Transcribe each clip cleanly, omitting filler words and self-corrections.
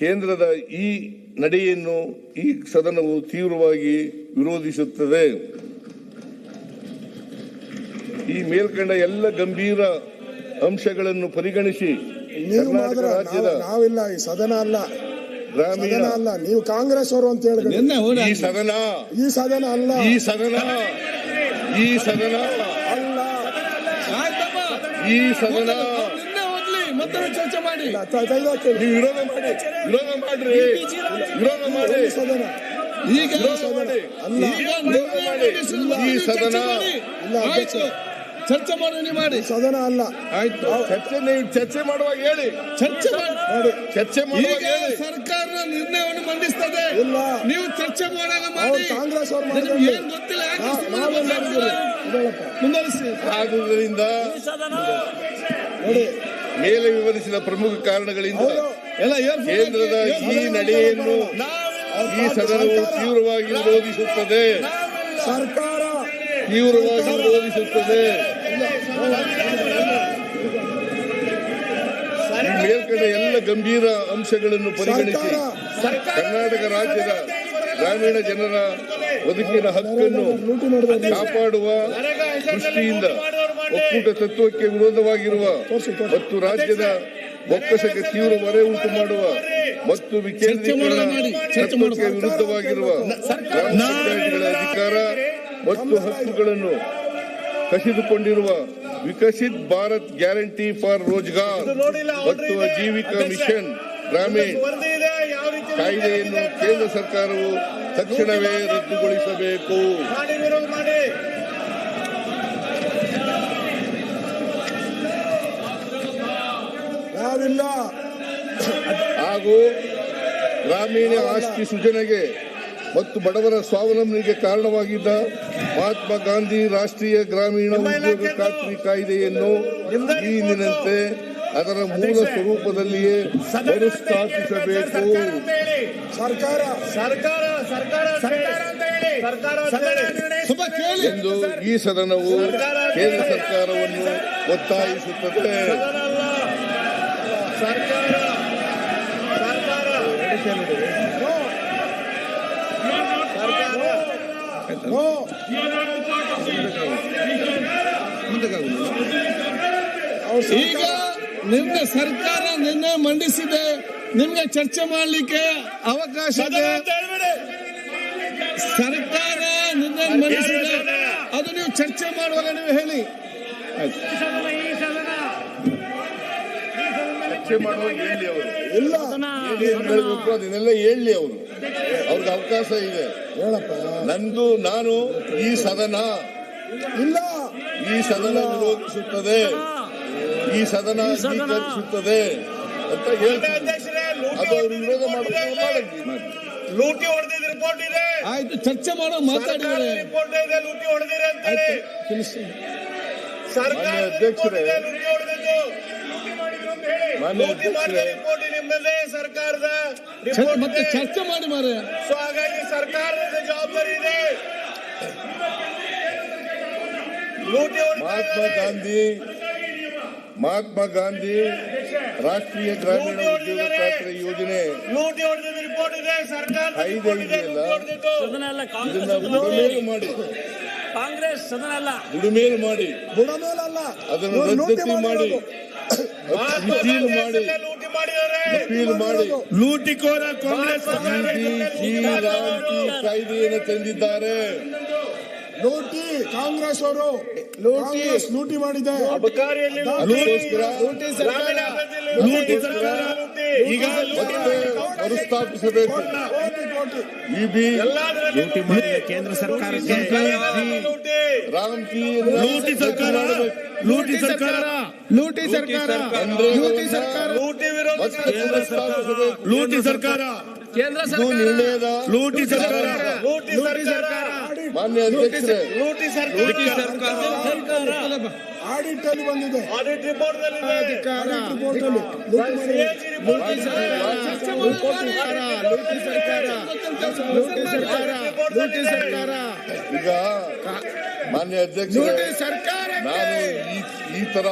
ಕೇಂದ್ರದ ಈ ನಡೆಯನ್ನು ಈ ಸದನವು ತೀವ್ರವಾಗಿ ವಿರೋಧಿಸುತ್ತದೆ. ಈ ಮೇಲ್ಕಂಡ ಎಲ್ಲ ಗಂಭೀರ ಅಂಶಗಳನ್ನು ಪರಿಗಣಿಸಿ ಕರ್ನಾಟಕ ರಾಜ್ಯದ ನಾವಿಲ್ಲ, ಈ ಸದನ ಅಲ್ಲ, ಗ್ರಾಮೀಣ ಅಲ್ಲ, ನೀವು ಕಾಂಗ್ರೆಸ್ ಅವರು ಅಂತ ಹೇಳಿದ್ರೆ ಈ ಸದನ ಅಲ್ಲ, ಈ ಸದನ ಈ ಸದನ ಅಲ್ಲ, ಈ ಸದನ ಮತ್ತೆ ಚರ್ಚೆ ಮಾಡಿ. ನೀವು ವಿರೋಧ ಮಾಡ್ರಿ, ವಿರೋಧ ಮಾಡಿ. ಸದನ ಈಗ ಈ ಸದನ ಚರ್ಚೆ ಮಾಡಿ ಸದನ ಅಲ್ಲ. ಆಯ್ತು, ಚರ್ಚೆ ಮಾಡುವಾಗ ಹೇಳಿ, ಚರ್ಚೆ ಮಾಡಿ. ಚರ್ಚೆ ಮಾಡುವಾಗ ಹೇಳಿ. ಸರ್ಕಾರ ನಿರ್ಣಯವನ್ನು ಮಂಡಿಸ್ತದೆ, ಇಲ್ಲ ನೀವು ಚರ್ಚೆ ಮಾಡಾಗ ಮಾಡಿ. ಕಾಂಗ್ರೆಸ್ ಅವರು ಏನ್ ಗೊತ್ತಿಲ್ಲ, ಮುಂದುವರಿಸಿ. ಆದುದರಿಂದ ಮೇಲೆ ವಿವರಿಸಿದ ಪ್ರಮುಖ ಕಾರಣಗಳಿಂದ ಕೇಂದ್ರದ ಈ ನಡೆಯನ್ನು ಈ ಸದನವು ತೀವ್ರವಾಗಿ ವಿರೋಧಿಸುತ್ತದೆ. ಸರ್ಕಾರ ತೀವ್ರವಾಗಿ ವಿರೋಧಿಸುತ್ತದೆ. ಈ ಮೇಲ್ಕಂಡ ಎಲ್ಲ ಗಂಭೀರ ಅಂಶಗಳನ್ನು ಪರಿಗಣಿಸಿ ಕರ್ನಾಟಕ ರಾಜ್ಯದ ಗ್ರಾಮೀಣ ಜನರ ಬದುಕಿನ ಹಕ್ಕನ್ನು ಕಾಪಾಡುವ ದೃಷ್ಟಿಯಿಂದ ಒಕ್ಕೂಟ ತತ್ವಕ್ಕೆ ವಿರೋಧವಾಗಿರುವ ಮತ್ತು ರಾಜ್ಯದ ಬೊಕ್ಕಸಕ್ಕೆ ತೀವ್ರ ಹೊರೆ ಉಂಟು ಮಾಡುವ ಮತ್ತು ವಿಕೇಂದ್ರೀಕರಣ ತತ್ವಕ್ಕೆ ವಿರುದ್ಧವಾಗಿರುವ ಗ್ರಾಮ ಪಂಚಾಯತ್ಗಳ ಅಧಿಕಾರ ಮತ್ತು ಹಕ್ಕುಗಳನ್ನು ಕಸಿದುಕೊಂಡಿರುವ ವಿಕಸಿತ್ ಭಾರತ್ ಗ್ಯಾರಂಟಿ ಫಾರ್ ರೋಜ್ಗಾರ್ ಮತ್ತು ಆಜೀವಿಕಾ ಮಿಷನ್ ಗ್ರಾಮೀಣ್ ಕಾಯ್ದೆಯನ್ನು ಕೇಂದ್ರ ಸರ್ಕಾರವು ತಕ್ಷಣವೇ ರದ್ದುಗೊಳಿಸಬೇಕು. ಹಾಗೂ ಗ್ರಾಮೀಣ ಆಸ್ತಿ ಸೃಜನೆಗೆ ಮತ್ತು ಬಡವರ ಸ್ವಾವಲಂಬನೆಗೆ ಕಾರಣವಾಗಿದ್ದ ಮಹಾತ್ಮ ಗಾಂಧಿ ರಾಷ್ಟ್ರೀಯ ಗ್ರಾಮೀಣ ಉದ್ಯೋಗ ಖಾತ್ರಿ ಕಾಯ್ದೆಯನ್ನು ಈ ಹಿಂದಿನಂತೆ ಅದರ ಮೂಲ ಸ್ವರೂಪದಲ್ಲಿಯೇ ಮರುಸ್ಥಾಪಿಸಬೇಕು ಎಂದು ಈ ಸದನವು ಕೇಂದ್ರ ಸರ್ಕಾರವನ್ನು ಒತ್ತಾಯಿಸುತ್ತದೆ. ಈಗ ನಿನ್ನೆ ಸರ್ಕಾರ ನಿರ್ಣಯ ಮಂಡಿಸಿದೆ, ನಿಮ್ಗೆ ಚರ್ಚೆ ಮಾಡಲಿಕ್ಕೆ ಅವಕಾಶ ಇದೆ. ಸರ್ಕಾರ ನಿರ್ಣಯ ಮಂಡಿಸಿದೆ, ಅದು ನೀವು ಚರ್ಚೆ ಮಾಡುವಾಗ ನೀವು ಹೇಳಿ. ಚರ್ಚೆ ಮಾಡುವಾಗ ಹೇಳಿ, ಅವರು ಅದನ್ನೆಲ್ಲ ಹೇಳಿ, ಅವ್ರಿಗೆ ಅವಕಾಶ ಇದೆ. ನಾನು ಈ ಸದನ ವಿರೋಧಿಸುತ್ತದೆ, ಈ ಸದನ ಅಂಗೀಕರಿಸುತ್ತದೆ ಅಂತ ಹೇಳ್ತಾರೆ. ಅದು ಅವರು ವಿರೋಧ ಮಾಡಿ ಲೂಟಿ ಹೊಡೆದಿದ್ದ ರಿಪೋರ್ಟ್ ಇದೆ. ಆಯ್ತು, ಚರ್ಚೆ ಮಾಡೋ ಮಾತಾಡಿದ್ರೆ ರಿಪೋರ್ಟ್ ಇದೆ, ಲೂಟಿ ಹೊಡೆದಿದೆ ಅಂತ ಹೇಳಿ. ಸರ್ಕಾರ ಅಧ್ಯಕ್ಷರೇ, ಲೂಟಿ ಮಾಡಿದ ರಿಪೋರ್ಟ್ ನಿಮ್ಮದೇ ಸರ್ಕಾರದ ಮತ್ತೆ ಚರ್ಚೆ ಮಾಡಿ ಮಾರೆ. ಸೊ ಹಾಗಾಗಿ ಸರ್ಕಾರದ ಜವಾಬ್ದಾರಿ ಇದೆ. ಮಹಾತ್ಮ ಗಾಂಧಿ ರಾಷ್ಟ್ರೀಯ ಗ್ರಾಮೀಣ ಉದ್ಯೋಗ ಖಾತ್ರಿ ಯೋಜನೆ ಲೂಟಿ ಹೊಡೆದಿದ್ದ ರಿಪೋರ್ಟ್ ಇದೆ, ಸರ್ಕಾರ ಇದನ್ನ ಬುಡಮೇಲು ಮಾಡಿ, ಕಾಂಗ್ರೆಸ್ ಸದನ ಅಲ್ಲ, ಬುಡಮೇಲು ಮಾಡಿ, ಅದನ್ನು ರದ್ದತಿ ಮಾಡಿ, ಅಪೀಲ್ ಮಾಡಿ ಲೂಟಿಕೋರ ಕಾಂಗ್ರೆಸ್ ಕಾಯ್ದೆಯನ್ನು ತಂದಿದ್ದಾರೆ. ಕಾಂಗ್ರೆಸ್ ಅವರು ಲೂಟಿ ಮಾಡಿದೆ. ಲೂಟಿ ಸರ್ಕಾರ ಈಗ ಮರುಸ್ಥಾಪಿಸಬೇಕು. ಲೂಟಿ ಮಾಡಿದ ಕೇಂದ್ರ ಸರ್ಕಾರಕ್ಕೆ ಲೂಟಿ ಸರ್ಕಾರ ಲೂಟಿ ಸರ್ಕಾರ ಲೂಟಿ ಸರ್ಕಾರ ಲೂಟಿ ಸರ್ಕಾರ ಲೂಟಿ ಸರ್ಕಾರ ಕೇಂದ್ರ ನಿರ್ಣಯದ ಲೂಟಿ ಸರ್ಕಾರ ಲೂಟಿ ಸರ್ಕಾರ ಮಾನ್ಯ ಅಧ್ಯಕ್ಷರೇ, ಲೂಟಿ ಸರ್ಕಾರ ಆಡಿಟ್ ಅಲ್ಲಿ ಬಂದಿದೆ, ಆಡಿಟ್ ರಿಪೋರ್ಟ್ ಈಗ ಮಾನ್ಯ ಅಧ್ಯಕ್ಷರೇ, ನಾನು ಈ ತರ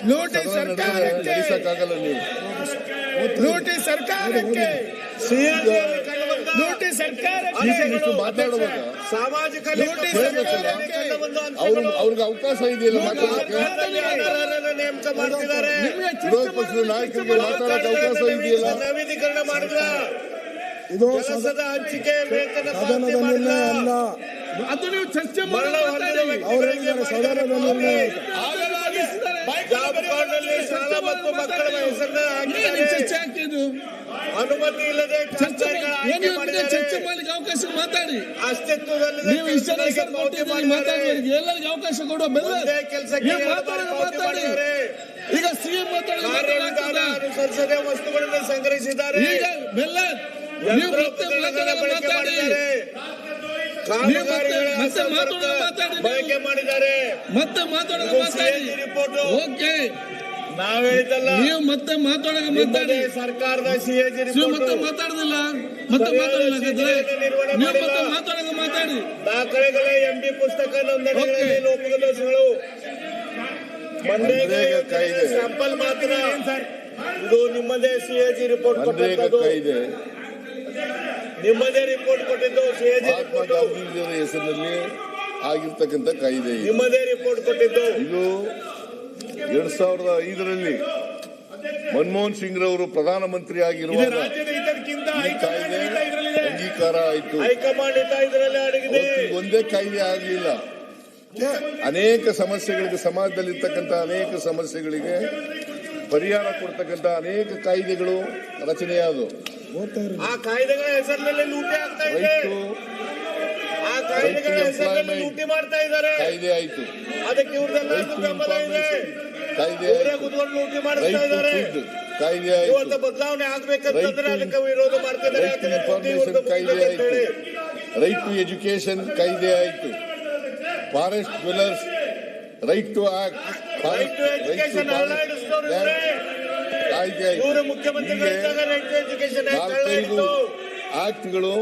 ನಡೆಸಕ್ಕಾಗಲ್ಲ. ನೀವು ಲೂಟಿ ಸರ್ಕಾರಕ್ಕೆ, ಲೂಟಿ ಸರ್ಕಾರಕ್ಕೆ, ಮಾತಾಡುವಾಗ ಸಾಮಾಜಿಕ ಅವ್ರಿಗೆ ಅವಕಾಶ ಇದೆಯಲ್ಲ ಮಾತಾಡೋಕೆ. ನೇಮಕ ಮಾಡ್ತಿದ್ದಾರೆ, ವಿರೋಧ ಪಕ್ಷದ ನಾಯಕರಿಗೆ ಮಾತಾಡೋಕೆ ಅವಕಾಶ ಇದೆಯಲ್ಲ. ನವೀಕರಣ ಮಾಡಿದ್ರ ಇದು ಕೆಲಸದ ಹಂಚಿಕೆ ವೇತನ ಸದನದ ನಿರ್ಣಯ ಅಲ್ಲ. ಅದು ನೀವು ಚರ್ಚೆ ಮಾಡಿ ಅವ್ರು ಹೇಳಿದ್ದಾರೆ ಸದನದ ನಿರ್ಣಯ ಅಂತ. ಜಾಬ್ ಕಾರ್ಡ್ನಲ್ಲಿ ಶಾಲಾ ಮತ್ತು ಮಕ್ಕಳ ಹೆಸರನ್ನ ಹಾಕಿದ್ದಾರೆ. ಚರ್ಚೆ ಹಾಕಿದ್ದು ಅನುಮತಿ ಇಲ್ಲದೆ ಚರ್ಚೆ ಖಾಸಗಿಗಳ ಆಯ್ಕೆ ಮಾಡಿದ್ದಾರೆ. ಚರ್ಚೆ ಮಾಡ್ಲಿಕ್ಕೆ ಅವಕಾಶ ಮಾತಾಡಿ. ಅಸ್ತಿತ್ವದಲ್ಲಿದೆ ನೀವು ಇಷ್ಟೆಲ್ಲ ಕೆಲಸಗಳಿಗೆ ಪಾವತಿ ಕೊಟ್ಟಿದ್ದೀರಿ, ಮಾತಾಡೋರಿಗೆ ಎಲ್ಲರಿಗೂ ಅವಕಾಶ ಕೊಡುವ ಬೆಲ್ಲ. ಒಂದೇ ಕೆಲಸಕ್ಕೆ ನೀವು ಎರಡು ಬಾರಿ ಪಾವತಿ ಮಾತಾಡಿ. ಮಾಡಿದ್ದಾರೆ. ಈಗ ಸಿಎಂ ಕಾರ್ಯವಿಧಾನ ಅನುಸರಿಸದೆ ವಸ್ತುಗಳನ್ನು ಸಂಗ್ರಹಿಸಿದ್ದಾರೆ. ಈಗ ಬೆಲ್ಲ ನೀವು ಮತ್ತೆ ಬಳಕೆ ಮಾತಾಡಿ. ಮಾಡಿದ್ದಾರೆ. ಕಾಮಗಾರಿಗಳ ಅಸಮರ್ಪಕ ಬಳಕೆ ಮಾಡಿದ್ದಾರೆ. ಮತ್ತೆ ಮಾತಾಡೋದು ಮಾತಾಡಿ. ರಿಪೋರ್ಟ್ ಓಕೆ, ನಾವ್ ಹೇಳಿದ್ದಲ್ಲ. ನೀವು ಮತ್ತೆ ಮಾತಾಡೋದು ಮಾತಾಡಿ. ಸರ್ಕಾರದ ಸಿಎಜಿ ನೀವು ರಿಪೋರ್ಟ್ ಮತ್ತೆ ಮಾತಾಡುದಿಲ್ಲ, ಮತ್ತೆ ಮಾತಾಡಲ್ಲ. ನೀವು ಮತ್ತೆ ಮಾತಾಡೋದು ಮಾತಾಡಿ. ದಾಖಲೆಗಳ ಎಂಬಿ ಪುಸ್ತಕ ನೋಂದಣಿಗಳಲ್ಲಿ ಲೋಪದೋಷಗಳು. ಮನ್ರೇಗಾ ಕಾಯ್ದೆ ಸ್ಯಾಂಪಲ್ ಮಾತ್ರ. ಇದು ನಿಮ್ಮದೇ ಸಿಎಜಿ ರಿಪೋರ್ಟ್ ಮನ್ರೇಗಾ ಕೊಟ್ಟಿದ್ದು. ಕಾಯ್ದೆ ನಿಮ್ಮದೇ ರಿಪೋರ್ಟ್ ಕೊಟ್ಟಿದ್ದು ಸಿಎಜಿ ಮಹಾತ್ಮ ಗಾಂಧೀಜಿಯವರ ಹೆಸರಿನಲ್ಲಿ ಆಗಿರ್ತಕ್ಕಂಥ ಕಾಯ್ದೆ ಇದು. ನಿಮ್ಮದೇ ರಿಪೋರ್ಟ್ ಕೊಟ್ಟಿದ್ದು. ಇದು 2005ರಲ್ಲಿ ಮನಮೋಹನ್ ಸಿಂಗ್ ರವರು ಪ್ರಧಾನಮಂತ್ರಿ ಆಗಿರುವಾಗ ಈ ಕಾಯ್ದೆ ಅಂಗೀಕಾರ ಆಯಿತು. ಹೈಕಮಾಂಡ್ ಹಿತ ಇದರಲ್ಲಿ ಅಡಗಿದೆ. ಒಂದೇ ಕಾಯ್ದೆ ಆಗಲಿಲ್ಲ, ಅನೇಕ ಸಮಸ್ಯೆಗಳಿಗೆ, ಸಮಾಜದಲ್ಲಿರ್ತಕ್ಕಂಥ ಅನೇಕ ಸಮಸ್ಯೆಗಳಿಗೆ ಪರಿಹಾರ ಕೊಡ್ತಕ್ಕಂಥ ಅನೇಕ ಕಾಯ್ದೆಗಳು ರಚನೆಯಾದವು. ಆ ಕಾಯ್ದೆಗಳ ಹೆಸರಿನಲ್ಲಿ ಲೂಟಿ ಆಗ್ತಾ ಇದೆ. ರೈತರು ಆ ಕಾಯ್ದೆಗಳ ಹೆಸರಿನಲ್ಲಿ ಲೂಟಿ ಮಾಡ್ತಾ ಇದ್ದಾರೆ. ಕಾಯ್ದೆ ಆಯಿತು, ಅದಕ್ಕೆ ಇವ್ರದೆಲ್ಲ ರೈತ ಬೆಂಬಲ ಇದೆ. ಇನ್ಫಾರ್ಮೇಶನ್ ಕಾಯ್ದೆ ಇವರೇ ಆಯಿತು, ಕುತ್ಕೊಂಡು ಲೂಟಿ ಮಾಡಿಸ್ತಾ ರೈತ ಇದ್ದಾರೆ. ಫುಡ್ ಕಾಯ್ದೆ ಇವತ್ತು ಆಯಿತು, ಬದಲಾವಣೆ ಆಗ್ಬೇಕಂತಂದ್ರೆ ಅದಕ್ಕೆ ವಿರೋಧ ಮಾಡ್ತಿದ್ದಾರೆ. ರೈತ ಇನ್ಫಾರ್ಮೇಶನ್ ಕಾಯ್ದೆ ಆಯಿತು, ರೈಟ್ ಟು ಎಜುಕೇಶನ್ ಕಾಯ್ದೆ ಆಯಿತು, forest dwellers right to act right to education ಅಲ್ಲಾಡಿಸಿದವರು ಇವರೇ. ಕಾಯ್ದೆ ಇವರು ಆಯಿತು. ಮುಖ್ಯಮಂತ್ರಿಗಳಿದ್ದಾಗ ರೈಟ್ ಟು ಎಜುಕೇಶನ್ ನಾಲ್ಕೈದು ಆಕ್ಟ್ಗಳು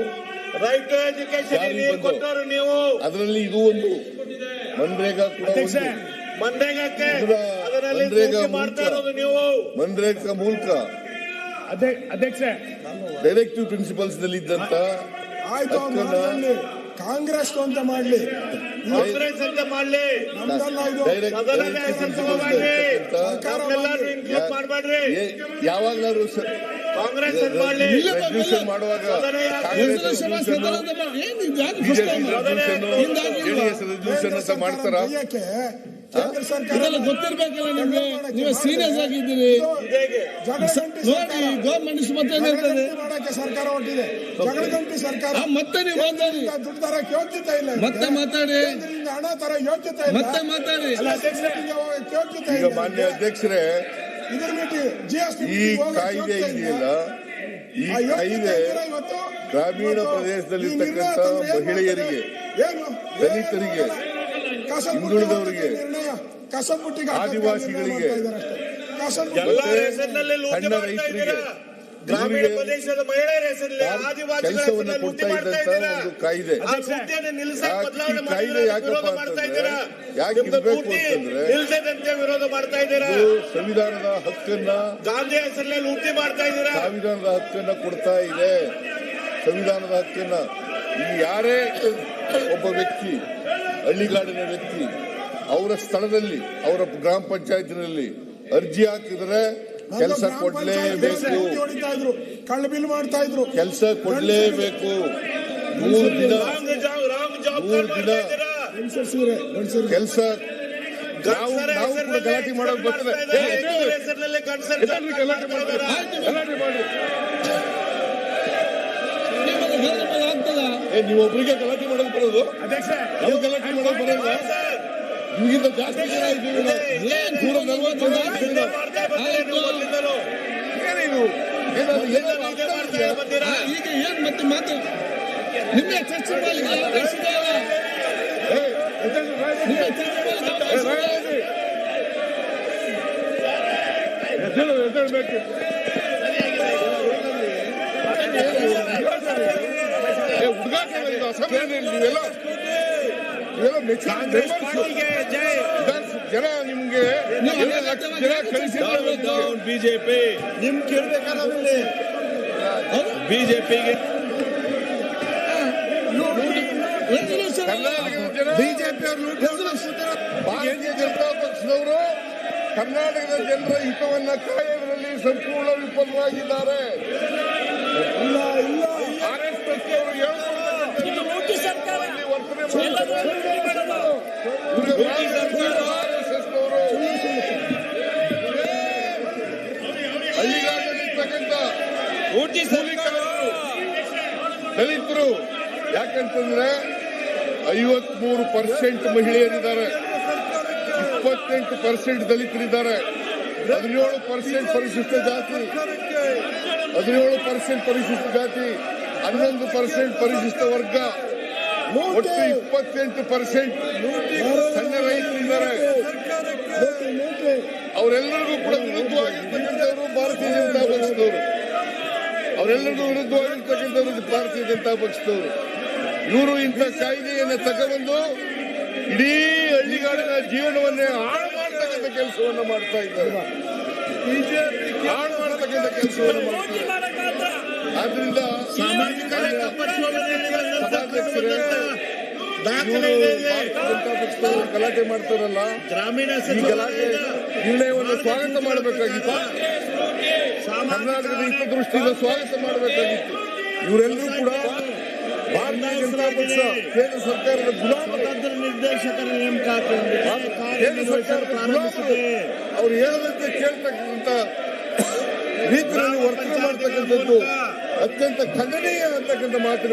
ರೈಟ್ ಟು ಎಜುಕೇಶನ್ ಜಾರಿ ನೀರು ಬಂದವು. ಕೊಟ್ಟವರು ನೀವು. ಅದರಲ್ಲಿ ಇದು ಒಂದು, ಮನ್ರೇಗಾ ಕೂಡ ಒಂದು. ಮನ್ರೇಗಾಕ್ಕೆ ಇದರ ಅದರಲ್ಲಿ ಮನ್ರೇಗಾ ಲೂಟಿ ಮಾಡ್ತಾ ಮೂಲಕ, ಇರೋದು ನೀವು. ಮನ್ರೇಗಾ ಮೂಲಕ ಅಧ್ಯಕ್ಷ ಡೈರೆಕ್ಟಿವ್ ಪ್ರಿನ್ಸಿಪಲ್ಸ್ ನಲ್ಲಿ ಇದ್ದಂತ ಆಯ್ತು, ಅವ್ರು ಮಾಡ್ಕೊಳ್ಳಿ. ಕಾಂಗ್ರೆಸ್ ಅಂತ ಮಾಡ್ಲಿ, ಕಾಂಗ್ರೆಸ್ ಅಂತ ಮಾಡ್ಲಿ. ನಮ್ದಲ್ಲ ಇದು. ಸದನದ ಹೆಸರು ಮಾಡ್ಲಿ. ನಮ್ನೆಲ್ಲಾರು ಇನ್ಕ್ಲೂಡ್ ಮಾಡ್ಬೇಡ್ರಿ. ಯಾವಾಗ್ಲಾದ್ರು ಕಾಂಗ್ರೆಸ್ ಅಂತ ಮಾಡ್ಲಿ. ರೆಸಲ್ಯೂಷನ್ ಮಾಡುವಾಗ ಕಾಂಗ್ರೆಸ್ ರೆಸಲ್ಯೂಷನ್, ಜೆಡಿಎಸ್ ರೆಸಲ್ಯೂಷನ್ ಅಂತ ಮಾಡ್ತಾರ. ಬೈಯಕ್ಕೆ ಕೇಂದ್ರ ಸರ್ಕಾರ ಇದೆಲ್ಲ ಗೊತ್ತಿರ್ಬೇಕಲ್ಲ ನಿಮ್ಗೆ. ನೀವು ಸೀರಿಯಸ್ ಆಗಿದ್ದೀರಿ ಹೇಗೆ ಜಗಳಗಂಟಿ ನೋಡಿ. ಗೌರ್ಮೆಂಟ್ ಮತ್ತೆ ಏನಿರ್ತದೆ ಮಾಡಕ್ಕೆ ಸರ್ಕಾರ ಹೊಟ್ಟಿದೆ. ಜಗಳಗಂಟಿ ಸರ್ಕಾರ ಮತ್ತೆ ನೀವು ಮಾತಾಡಿ, ದುಡ್ಡು ತರಕ್ಕೆ ಯೋಗ್ಯತೆ ಇಲ್ಲ. ಮತ್ತೆ ಮಾತಾಡಿ, ಕೇಂದ್ರದಿಂದ ಹಣ ತರ ಯೋಗ್ಯತೆ ಇಲ್ಲ. ಮತ್ತೆ ಮಾತಾಡಿ. ಯೋಗ್ಯತೆ ಈಗ ಇಲ್ಲ. ಮಾನ್ಯ ಅಧ್ಯಕ್ಷರೇ, ಇದ್ರ ಮೀಟಿಂಗ್ GST ಈ ಕಾಯ್ದೆ ಇದೆಯಲ್ಲ, ಈ ಕಾಯ್ದೆ ಗ್ರಾಮೀಣ ಪ್ರದೇಶದಲ್ಲಿರ್ತಕ್ಕಂಥ ಮಹಿಳೆಯರಿಗೆ, ದಲಿತರಿಗೆ, ಹಿಂದುಳಿದವರಿಗೆ, ಆದಿವಾಸಿಗಳಿಗೆ, ಎಲ್ಲ ಹೆಸರಿನಲ್ಲಿ ಲೂಟಿ ಸಣ್ಣ ಮಾಡ್ತಾ ರೈತರಿಗೆ, ಇದ್ದೀರಾ. ಗ್ರಾಮೀಣ ಪ್ರದೇಶದ ಮಹಿಳೆಯರ ಹೆಸರಲ್ಲಿ ಆದಿವಾಸಿಗಳ ಕೆಲಸವನ್ನು ಹೆಸರಲ್ಲಿ ಲೂಟಿ ಕೊಡ್ತಾ ಮಾಡ್ತಾ ಇದ್ದಂತ ಇದ್ದೀರಾ. ಒಂದು ಕಾಯ್ದೆ. ಆ ವೃತ್ತಿಯನ್ನು ನಿಲ್ಲಿಸಕ್ಕೆ ಈ ಬದಲಾವಣೆ ಕಾಯ್ದೆ ಮಾಡಿದ್ದೀರಾ, ಯಾಕಪ್ಪ ವಿರೋಧ ಮಾಡ್ತಾ ಇದ್ದೀರಾ. ಯಾಕೆ ನಿಮ್ದು ಇರ್ಬೇಕು ಪೂರ್ತಿ ಅಂತಂದ್ರೆ, ನಿಲ್ಸದಂತೆ ವಿರೋಧ ಮಾಡ್ತಾ ಇದ್ದೀರಾ. ಇದು ಸಂವಿಧಾನದ ಹಕ್ಕನ್ನ, ಗಾಂಧಿ ಹೆಸರಲ್ಲಿ ಲೂಟಿ ಮಾಡ್ತಾ ಇದ್ದೀರಾ. ಸಂವಿಧಾನದ ಹಕ್ಕನ್ನ ಕೊಡ್ತಾ ಇದೆ. ಸಂವಿಧಾನದ ಹಕ್ಕನ್ನ ಈ ಯಾರೇ ಒಬ್ಬ ವ್ಯಕ್ತಿ, ಹಳ್ಳಿಗಾಡಿನ ವ್ಯಕ್ತಿ, ಅವರ ಸ್ಥಳದಲ್ಲಿ, ಅವರ ಗ್ರಾಮ ಪಂಚಾಯತಿನಲ್ಲಿ ಅರ್ಜಿ ಹಾಕಿದ್ರೆ ಕೆಲಸ ಕೊಡ್ಲೇಬೇಕು, ಕಳ್ಳ ಬಿಲ್ ಮಾಡ್ತಾ ಇದ್ರು. ಕೆಲಸ ಕೊಡ್ಲೇಬೇಕು. 3 ದಿನ ರಾಂಗ್ ಜಾಬ್ 3 ದಿನ ಕೆಲಸ. ನಾವು ಕೂಡ ಗಲಾಟೆ ಮಾಡೋದು ಬರ್ತದೆ. ಹೆಸರಿನಲ್ಲಿ ಕನ್ಸರ್ಟ್ ಗಲಾಟೆ ಮಾಡ್ತಾರೆ, ಗಲಾಟೆ ಮಾಡಿ. ಆಗ್ತದ ನೀವು ಒಬ್ಬರಿಗೆ ಗಲಾಟೆ ಮಾಡೋದು ಬರೋದು, ನಾವು ಗಲಾಟೆ ಮಾಡೋದು ಬರೋಲ್ಲ. ನಿಮಗಿಂತ ಜಾಸ್ತಿ ಜನ ಇದ್ದೀವಿ ನಾವು. 140 ಜನ ಇದ್ದೀವಿ ನಾವು. ಏನಿದು? ಏನಾದ್ರು ಅರ್ಥ ಇದೆಯಾ? ಈಗ ಏನ್ ಮತ್ತೆ ಮಾತು ನಿಮಗೆ ಚರ್ಚೆ ಮಾಡಲಿಕ್ಕೆ ಅವಕಾಶ ಇದೆಯಲ್ಲ? ನಿಮಗೆ ಚರ್ಚೆ ಮಾಡಲಿಕ್ಕೆ ಅವಕಾಶ ಇದೆ. ಹುಡುಗಾಟ ಅಸೆಂಬ್ಲಿನಲ್ಲಿ ನೀವೆಲ್ಲ ಇವೆಲ್ಲ ಮೆಚ್ಚುಗೆ ಕಾಂಗ್ರೆಸ್ ಪಾರ್ಟಿಗೆ ಜೈ. ಜನ ನಿಮ್ಗೆ ಎಲ್ಲ ಲಕ್ಷ ಜನ ಕಳಿಸಿದ್ರು ಬಿಜೆಪಿ ನಿಮ್ ಕೇಳ್ಬೇಕಲ್ಲ ಬಿಜೆಪಿಗೆ ಕರ್ನಾಟಕದ ಜನ ಬಿಜೆಪಿ ಭಾರತೀಯ ಜನತಾ ಪಕ್ಷದವರು ಕರ್ನಾಟಕದ ಜನರ ಹಿತವನ್ನ ಕಾಯುವುದರಲ್ಲಿ ಸಂಪೂರ್ಣ ವಿಫಲವಾಗಿದ್ದಾರೆ. RSS ಅವರು ಇದು ಮೋದಿ ಸರ್ಕಾರ ವರ್ತನೆ ಮಾಡ್ತಾರೆ. RSS ನವರು ಹಳ್ಳಿಗಾಡಿರ್ತಕ್ಕಂಥ ಮೋದಿ ಸರ್ಕಾರ ದಲಿತರು ಯಾಕಂತಂದ್ರೆ 53% ಮಹಿಳೆಯರಿದ್ದಾರೆ, 28% ದಲಿತರಿದ್ದಾರೆ, 17% ಪರಿಶಿಷ್ಟ ಜಾತಿ, 17% ಪರಿಶಿಷ್ಟ ಜಾತಿ, 11% ಪರಿಶಿಷ್ಟ ವರ್ಗ, ಒಟ್ಟು 28% ಸಣ್ಣ ರೈತರಿದ್ದಾರೆ. ಅವರೆಲ್ಲರಿಗೂ ಕೂಡ ವಿರುದ್ಧವಾಗಿರ್ತಕ್ಕಂಥವ್ರು ಭಾರತೀಯ ಜನತಾ ಪಕ್ಷದವರು. ಅವರೆಲ್ಲರಿಗೂ ವಿರುದ್ಧವಾಗಿರ್ತಕ್ಕಂಥವ್ರು ಭಾರತೀಯ ಜನತಾ ಪಕ್ಷದವರು. ಇವರು ಇಂಥ ಕಾಯ್ದೆಯನ್ನು ತಗೊಂಡು ಇಡೀ ಹಳ್ಳಿಗಾಡಿನ ಜೀವನವನ್ನೇ ಹಾಳು ಮಾಡತಕ್ಕಂಥ ಕೆಲಸವನ್ನು ಮಾಡ್ತಾ ಇದ್ದಾರೆ. ಹಾಳು ಮಾಡತಕ್ಕಂಥ ಕೆಲಸವನ್ನು ಮೋದಿ ಮಾಡಕ್ಕಾದ್ರ ಆದ್ರಿಂದ ಸಾಮಾಜಿಕ ಸಭಾಧ್ಯಕ್ಷರೇ, ದಾಖಲೆ ಇವರು ಭಾರತೀಯ ಜನತಾ ಪಕ್ಷದವರು ಗಲಾಟೆ ಮಾಡ್ತಾರಲ್ಲ, ಗ್ರಾಮೀಣ ಈ ಗಲಾಟೆ ನಿರ್ಣಯವನ್ನು ಸ್ವಾಗತ ಮಾಡಬೇಕಾಗಿತ್ತು. ಕರ್ನಾಟಕದ ಹಿತದೃಷ್ಟಿಯಿಂದ ಸ್ವಾಗತ ಮಾಡಬೇಕಾಗಿತ್ತು. ಇವರೆಲ್ಲರೂ ಕೂಡ ಭಾರತೀಯ ಜನತಾ ಪಕ್ಷ ಕೇಂದ್ರ ಸರ್ಕಾರದ ಗುಲಾಮ. ಸ್ವತಂತ್ರ ನಿರ್ದೇಶಕರ ನೇಮಕಾತಿ ಕೇಂದ್ರ ಸರ್ಕಾರದ ಗುಲಾಮರು. ಅವ್ರು ಹೇಳದಂತೆ ಕೇಳ್ತಕ್ಕಂಥ ರೀತಿಯಲ್ಲಿ ವರ್ತನೆ ಮಾಡ್ತಕ್ಕಂಥದ್ದು ಅತ್ಯಂತ ಖಂಡನೀಯ ಅಂತಕ್ಕಂಥ ಮಾತುಗಳು.